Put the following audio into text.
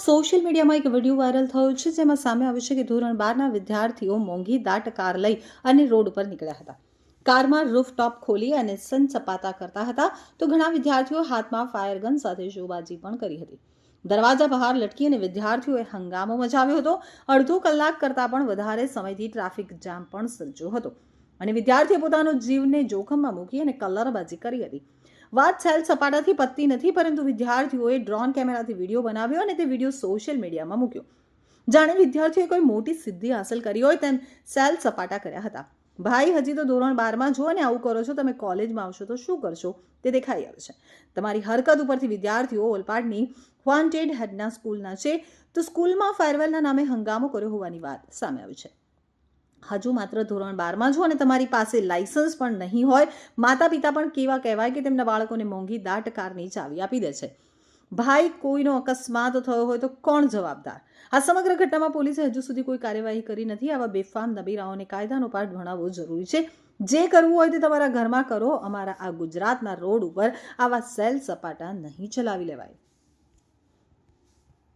Social મીડિયામાં એક video viral થયો છે જેમાં સામે આવ્યું છે કે ધોરણ 12ના વિદ્યાર્થીઓ મોંઘી દાટ કાર લઈ અને રોડ ઉપર નીકળ્યા હતા। કારમાં રૂફટોપ ખોલી અને સનસપાટા કરતા હતા તો ઘણા વિદ્યાર્થીઓ હાથમાં ફાયર ગન સાથે શોબાજી પણ કરી હતી। દરવાજા બહાર લટકી અને વિદ્યાર્થીઓએ હંગામો મચાવ્યો હતો। અડધો કલાક કરતાં પણ વધારે સમયથી ટ્રાફિક જામ પણ સર્જ્યો હતો અને વિદ્યાર્થીઓ પોતાનો જીવને જોખમમાં મૂકી અને કલરબાજી કરી હતી। વાત સેલ સપાટાથી પતતી નથી, પરંતુ વિદ્યાર્થીઓએ ડ્રોન કેમેરાથી વિડીયો બનાવ્યો અને તે વિડીયો સોશિયલ મીડિયામાં મૂક્યો। જાણે વિદ્યાર્થીઓએ કોઈ મોટી સિદ્ધિ હાંસલ કરી હોય તેમ સેલ સપાટા કર્યા હતા। ભાઈ, હજી તો ધોરણ 12માં છો અને આવું કરો છો, તમે કોલેજમાં આવશો તો શું કરશો તે દેખાઈ આવે છે। તમારી હરકત ઉપરથી વિદ્યાર્થીઓ ઓલપાડની વોન્ટેડ હેડના સ્કૂલના છે તો સ્કૂલમાં ફેરવેલના નામે હંગામો કર્યો હોવાની વાત સામે આવી છે। હજુ માત્ર ધોરણ 12માં છો અને તમારી પાસે લાયસન્સ પણ નહીં હોય। માતા પિતા પણ કેવા કહેવાય કે તેમના બાળકોને મોંઘી દાટ કારની ચાવી આપી દે છે। ભાઈ, કોઈનો અકસ્માત થયો હોય તો કોણ જવાબદાર? આ સમગ્ર ઘટનામાં પોલીસે હજુ સુધી કોઈ કાર્યવાહી કરી નથી। આવા બેફામ નબીરાઓને કાયદાનો પાઠ ભણાવવો જરૂરી છે। જે કરવું હોય તે તમારા ઘરમાં કરો। અમારા આ ગુજરાતના રોડ ઉપર આવા સેલ સપાટા નહીં ચલાવી લેવાય।